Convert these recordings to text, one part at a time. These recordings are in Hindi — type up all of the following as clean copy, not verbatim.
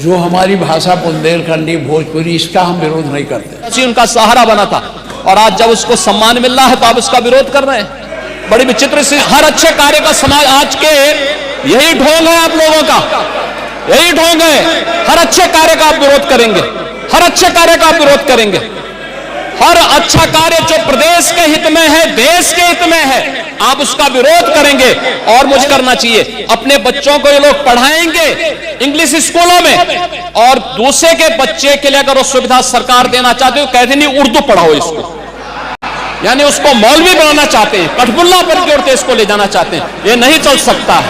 जो हमारी भाषा बुंदेलखंडी भोजपुरी, इसका हम विरोध नहीं करते। उनका सहारा बना था और आज जब उसको सम्मान मिल रहा है तो आप उसका विरोध कर रहे हैं। बड़ी विचित्र सी, हर अच्छे कार्य का समाज आज के यही ढोंग है आप लोगों का, यही ढोंग है। हर अच्छे कार्य का आप विरोध करेंगे, हर अच्छे कार्य का आप विरोध करेंगे। हर अच्छा कार्य जो प्रदेश के हित में है, देश के हित में है, आप उसका विरोध करेंगे। और मुझे करना चाहिए, अपने बच्चों को ये लोग पढ़ाएंगे इंग्लिश स्कूलों में, और दूसरे के बच्चे के लिए अगर वो सुविधा सरकार देना चाहते हो, कहते नहीं उर्दू पढ़ाओ इसको, यानी उसको मौलवी बनाना चाहते हैं, कठपुल्ला पर जोड़ते इसको ले जाना चाहते हैं। ये नहीं चल सकता।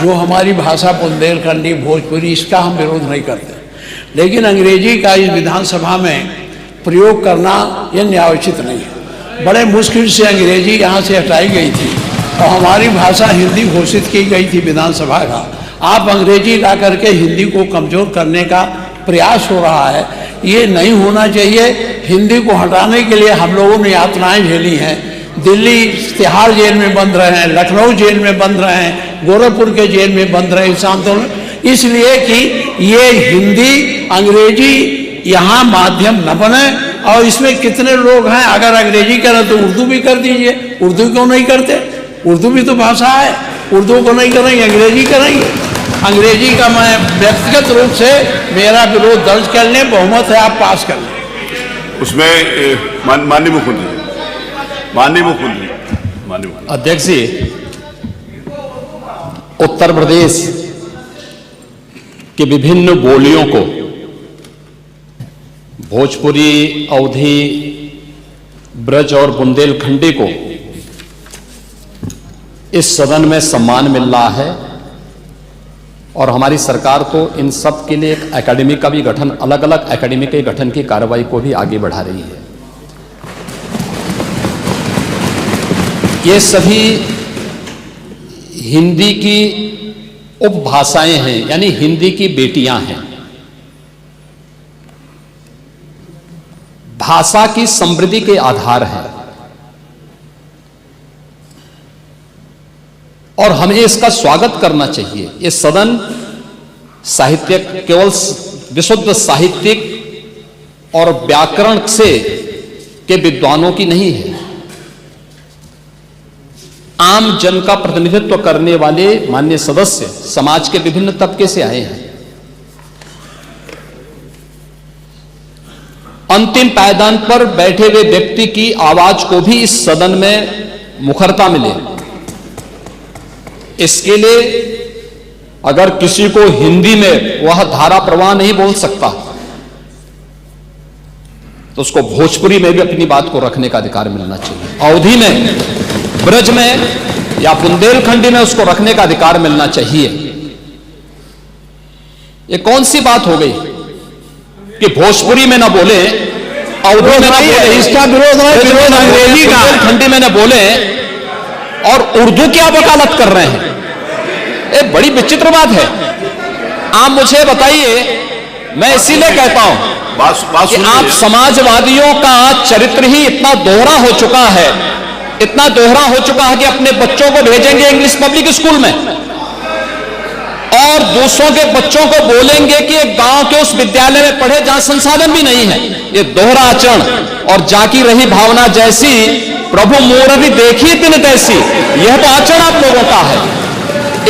जो हमारी भाषा बुंदेलखंडी भोजपुरी, इसका हम विरोध नहीं करते, लेकिन अंग्रेजी का इस विधानसभा में प्रयोग करना यह न्यायोचित नहीं है। बड़े मुश्किल से अंग्रेजी यहाँ से हटाई गई थी और हमारी भाषा हिंदी घोषित की गई थी विधानसभा का। आप अंग्रेजी ला करके हिंदी को कमज़ोर करने का प्रयास हो रहा है, ये नहीं होना चाहिए। हिंदी को हटाने के लिए हम लोगों ने यातनाएं झेली हैं। दिल्ली तिहाड़ जेल में बंद रहे हैं, लखनऊ जेल में बंद रहे हैं, गोरखपुर के जेल में बंद रहे इस आंदोलन, इसलिए कि ये हिंदी अंग्रेजी यहाँ माध्यम न बने। और इसमें कितने लोग हैं, अगर अंग्रेजी करें तो उर्दू भी कर दीजिए। उर्दू क्यों नहीं करते? उर्दू भी तो भाषा है। उर्दू को नहीं करेंगे, अंग्रेजी करेंगे। अंग्रेजी का मैं व्यक्तिगत रूप से मेरा विरोध दर्ज कर लें, बहुमत है, आप पास कर लें। उसमें माननीय मुख्यमंत्री अध्यक्ष जी, उत्तर प्रदेश के विभिन्न बोलियों को, भोजपुरी, अवधी, ब्रज और बुंदेलखंडी को इस सदन में सम्मान मिल रहा है और हमारी सरकार तो इन सब के लिए एक एकेडमी का भी गठन, अलग अलग एकेडमी के गठन की कार्रवाई को भी आगे बढ़ा रही है। ये सभी हिंदी की उपभाषाएं हैं, यानी हिंदी की बेटियां हैं। भाषा की समृद्धि के आधार है और हमें इसका स्वागत करना चाहिए। ये सदन साहित्य केवल विशुद्ध साहित्यिक और व्याकरण से के विद्वानों की नहीं है, आम जन का प्रतिनिधित्व करने वाले माननीय सदस्य समाज के विभिन्न तबके से आए हैं। अंतिम पायदान पर बैठे हुए व्यक्ति की आवाज को भी इस सदन में मुखरता मिले, इसके लिए अगर किसी को हिंदी में वह धारा प्रवाह नहीं बोल सकता तो उसको भोजपुरी में भी अपनी बात को रखने का अधिकार मिलना चाहिए। अवधी में, ब्रज में या बुंदेलखंडी में उसको रखने का अधिकार मिलना चाहिए। ये कौन सी बात हो गई कि भोजपुरी में ना बोले, अवधी में ना बोले, इसका विरोध अंग्रेजी का, बुंदेलखंडी में ना बोले और उर्दू की आप वकालत कर रहे हैं। ये बड़ी विचित्र बात है। आप मुझे बताइए, मैं इसीलिए कहता हूं कि आप समाजवादियों का चरित्र ही इतना दोहरा हो चुका है, इतना दोहरा हो चुका है कि अपने बच्चों को भेजेंगे इंग्लिश पब्लिक स्कूल में और दूसरों के बच्चों को बोलेंगे कि एक गांव के उस विद्यालय में पढ़े जहां संसाधन भी नहीं है। ये दोहरा आचरण और जाकी रही भावना जैसी प्रभु मोररी देखी तिन तैसी, यह तो आचरण आप लोगों का है।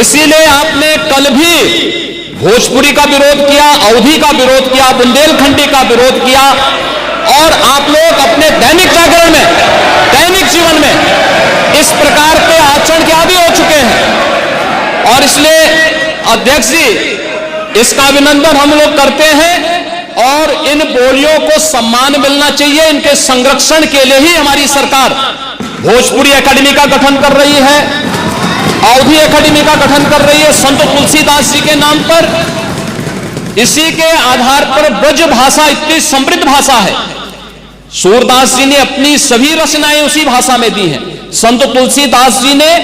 इसीलिए आपने कल भी भोजपुरी का विरोध किया, अवधी का विरोध किया, बुंदेलखंडी का विरोध किया और आप लोग अपने दैनिक जागरण में, दैनिक जीवन में इस प्रकार के आचरण के आदी हो चुके हैं। और इसलिए अध्यक्ष जी, इसका अभिनंदन हम लोग करते हैं और इन बोलियों को सम्मान मिलना चाहिए। इनके संरक्षण के लिए ही हमारी सरकार भोजपुरी एकेडमी का गठन कर रही है, अवधी एकेडमी का गठन कर रही है संत तुलसीदास जी के नाम पर। इसी के आधार पर ब्रज भाषा इतनी समृद्ध भाषा है। सूरदास जी ने अपनी सभी रचनाएं उसी भाषा में दी हैं। संत तुलसीदास जी ने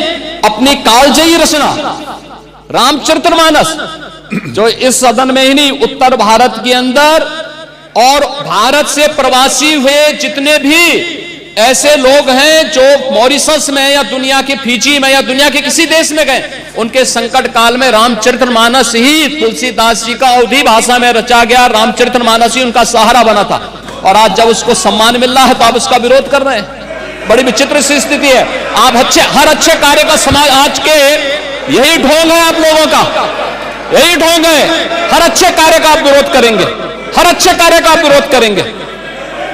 अपनी कालजयी रचना रामचरितमानस, जो इस सदन में ही नहीं, उत्तर भारत के अंदर और भारत से प्रवासी हुए जितने भी ऐसे लोग हैं जो मॉरिशस में या दुनिया के फिजी में या दुनिया के किसी देश में गए, उनके संकट काल में रामचरितमानस ही तुलसीदास जी का अवधी भाषा में रचा गया रामचरितमानस ही उनका सहारा बना था। और आज जब उसको सम्मान मिल रहा है तो आप उसका विरोध कर रहे हैं। बड़ी विचित्र सी स्थिति है। आप हर अच्छे कार्य का समाज, आज के यही ढोंग है आप लोगों का, यही ढोंग है। हर अच्छे कार्य का आप विरोध करेंगे, हर अच्छे कार्य का आप विरोध करेंगे।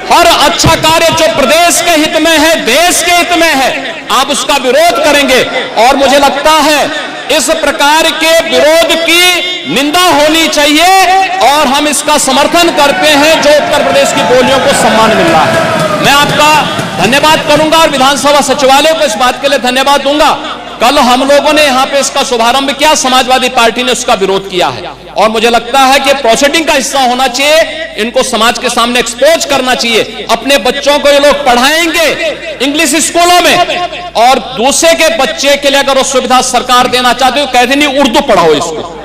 हर अच्छा कार्य जो प्रदेश के हित में है, देश के हित में है, आप उसका विरोध करेंगे। और मुझे लगता है इस प्रकार के विरोध की निंदा होनी चाहिए और हम इसका समर्थन करते हैं जो उत्तर प्रदेश की बोलियों को सम्मान मिल रहा है। मैं आपका धन्यवाद करूंगा और विधानसभा सचिवालय को इस बात के लिए धन्यवाद दूंगा। कल हम लोगों ने यहां पे इसका शुभारंभ किया, समाजवादी पार्टी ने उसका विरोध किया है और मुझे लगता है कि प्रोसीडिंग का हिस्सा होना चाहिए, इनको समाज के सामने एक्सपोज करना चाहिए। अपने बच्चों को ये लोग पढ़ाएंगे इंग्लिश स्कूलों में और दूसरे के बच्चे के लिए अगर वो सुविधा सरकार देना चाहते हो, कहते नहीं उर्दू पढ़ाओ इसको,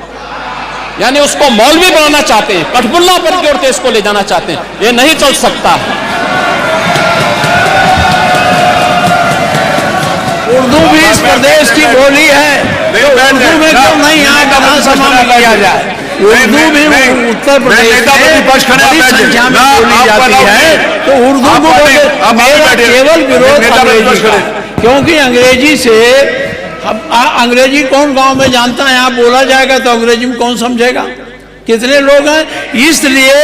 यानी उसको मौलवी बनाना चाहते हैं, कठपुल्ला पर की ओर इसको ले जाना चाहते हैं। ये नहीं चल सकता है। उर्दू भी इस प्रदेश की बोली है, तो उर्दू में क्यों नहीं यहाँ विधानसभा में किया जाए? उर्दू भी उत्तर प्रदेश में बड़ी संख्या में बोली जाती है, तो उर्दू को मेरा केवल विरोध अंग्रेजी का, क्योंकि अंग्रेजी से अंग्रेजी कौन गांव में जानता है? यहाँ बोला जाएगा तो अंग्रेजी में कौन समझेगा? कितने लोग हैं? इसलिए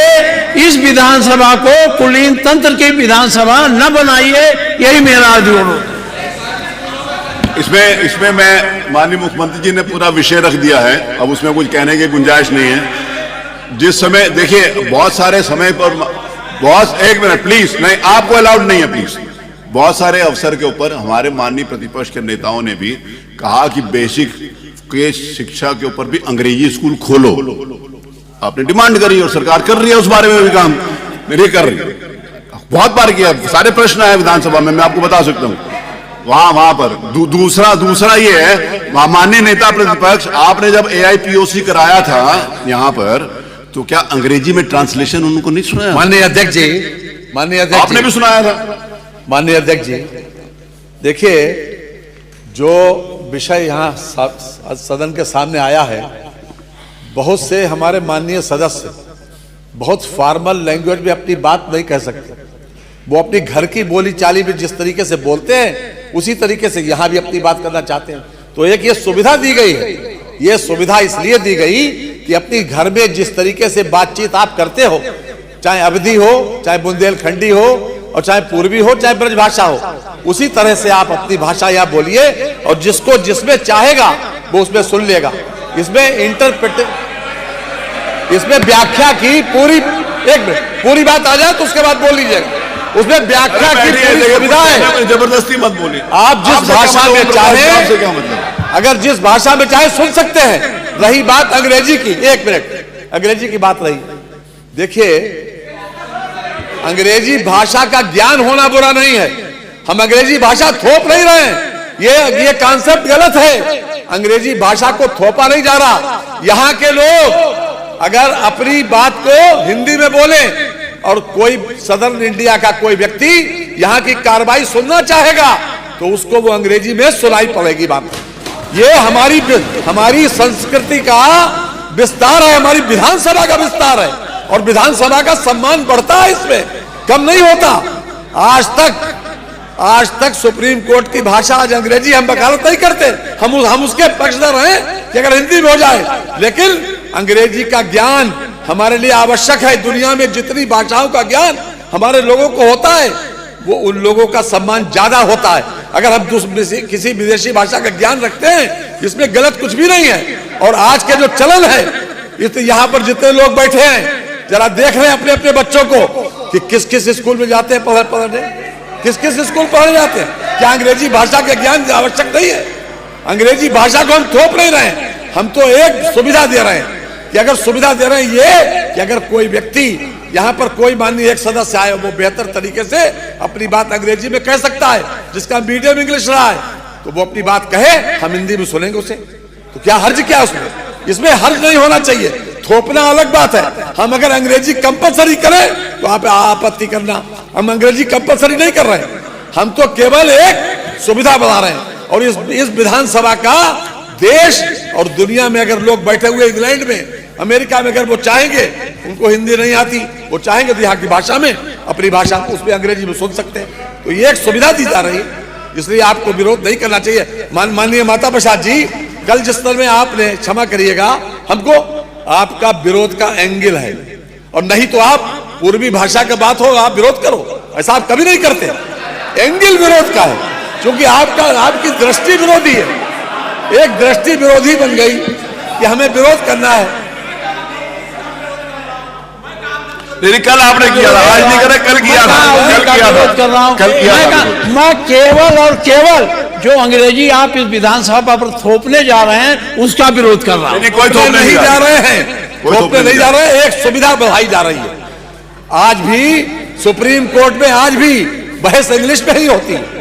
इस विधानसभा को कुलीन तंत्र की विधानसभा न बनाइए, यही मेरा अनुरोध। इसमें मैं माननीय मुख्यमंत्री जी ने पूरा विषय रख दिया है, अब उसमें कुछ कहने की गुंजाइश नहीं है। जिस समय देखिए बहुत सारे समय पर बहुत, एक मिनट प्लीज, नहीं आपको अलाउड नहीं है प्लीज। बहुत सारे अवसर के ऊपर हमारे माननीय प्रतिपक्ष के नेताओं ने भी कहा कि बेसिक के शिक्षा के ऊपर भी अंग्रेजी स्कूल खोलो। आपने डिमांड करी और सरकार कर रही है उस बारे में भी काम, मेरे कर रही है, बहुत बार किया, सारे प्रश्न आए विधानसभा में, मैं आपको बता सकता हूं वहां पर। दूसरा ये है, माननीय नेता प्रतिपक्ष, आपने जब AIPOC कराया था यहां पर, तो क्या अंग्रेजी में ट्रांसलेशन उनको नहीं सुनाया? माननीय अध्यक्ष जी, आपने भी सुनाया था। माननीय अध्यक्ष जी, देखिए जो विषय यहाँ सदन के सामने आया है, बहुत से हमारे माननीय सदस्य बहुत फॉर्मल लैंग्वेज में अपनी बात नहीं कह सकते। वो अपनी घर की बोली चाली में जिस तरीके से बोलते हैं उसी तरीके से यहाँ भी अपनी बात करना चाहते हैं। तो एक ये सुविधा दी गई है, ये सुविधा इसलिए दी गई कि अपनी घर में जिस तरीके से बातचीत आप करते हो, चाहे अवधी हो, चाहे बुंदेलखंडी हो, और चाहे पूर्वी हो, चाहे ब्रजभाषा हो, उसी तरह से आप अपनी भाषा यहाँ बोलिए और जिसको जिसमें चाहेगा वो उसमें सुन लेगा। इसमें व्याख्या की पूरी, एक मिनट, पूरी बात आ जाए तो उसके बाद बोल लीजिएगा। उसमें व्याख्या की पूरी सुविधा है, जबरदस्ती मत बोलिए। आप जिस भाषा में चाहे, अगर जिस भाषा में चाहे सुन सकते हैं। रही बात अंग्रेजी की, एक मिनट, अंग्रेजी की बात रही, देखिए अंग्रेजी भाषा का ज्ञान होना बुरा नहीं है, हम अंग्रेजी भाषा थोप नहीं रहे हैं, ये कॉन्सेप्ट गलत है। अंग्रेजी भाषा को थोपा नहीं जा रहा। यहाँ के लोग अगर अपनी बात को हिंदी में बोले और कोई सदर्न इंडिया का कोई व्यक्ति यहाँ की कार्रवाई सुनना चाहेगा तो उसको वो अंग्रेजी में सुनाई पड़ेगी बात। ये हमारी संस्कृति का विस्तार है, हमारी विधानसभा का विस्तार है और विधानसभा का सम्मान बढ़ता है, इसमें कम नहीं होता। आज तक सुप्रीम कोर्ट की भाषा आज अंग्रेजी, हम वकालत नहीं करते, हम उसके पक्षधर हैं कि अगर हिंदी में हो जाए, लेकिन अंग्रेजी का ज्ञान हमारे लिए आवश्यक है। दुनिया में जितनी भाषाओं का ज्ञान हमारे लोगों को होता है, वो उन लोगों का सम्मान ज्यादा होता है। अगर हम किसी विदेशी भाषा का ज्ञान रखते हैं, इसमें गलत कुछ भी नहीं है। और आज के जो चलन है, यहाँ पर जितने लोग बैठे हैं, जरा देख रहे हैं अपने अपने बच्चों को कि किस किस स्कूल में जाते हैं पढ़ने, किस किस स्कूल पढ़ने जाते हैं। क्या अंग्रेजी भाषा का ज्ञान आवश्यक नहीं है? अंग्रेजी भाषा को हम थोप नहीं रहे हैं, हम तो एक सुविधा दे रहे हैं कि अगर सुविधा दे रहे हैं ये कि अगर कोई व्यक्ति यहाँ पर कोई माननीय एक सदस्य आए, वो बेहतर तरीके से अपनी बात अंग्रेजी में कह सकता है, जिसका मीडियम इंग्लिश रहा है, तो वो अपनी बात कहे, हम हिंदी में सुनेंगे उसे। तो क्या हर्ज क्या उसमें? इसमें हर्ज नहीं होना चाहिए। थोपना अलग बात है। हम अगर अंग्रेजी कंपलसरी करें तो आप आपत्ति करना, हम अंग्रेजी कंपलसरी नहीं कर रहे हैं। हम तो केवल एक सुविधा बना रहे हैं। और इस विधानसभा का देश और दुनिया में अगर लोग बैठे हुए इंग्लैंड में, अमेरिका में, अगर वो चाहेंगे, उनको हिंदी नहीं आती, वो चाहेंगे तो यहाँ की भाषा में, अपनी भाषा उसमें अंग्रेजी में सुन सकते हैं। तो ये एक सुविधा दी जा रही है, इसलिए आपको विरोध नहीं करना चाहिए। माननीय माता प्रसाद जी, कल जिस तरह में आपने, क्षमा करिएगा, हमको आपका विरोध का एंगल है, और नहीं तो आप पूर्वी भाषा का बात हो आप विरोध करो, ऐसा आप कभी नहीं करते। एंगल विरोध का है, क्योंकि आपकी दृष्टि विरोधी है, एक दृष्टि विरोधी बन गई कि हमें विरोध करना है। लेकिन कल आपने किया था, आज नहीं करे, कल किया था, कर रहा हूं। मैं केवल और केवल जो अंग्रेजी आप इस विधानसभा पर थोपने जा रहे हैं उसका विरोध कर रहा हूं। कोई थोपने नहीं जा रहे हैं, थोपने नहीं जा रहे हैं, एक सुविधा बढ़ाई जा रही है। आज भी सुप्रीम कोर्ट में आज भी बहस इंग्लिश में ही होती है।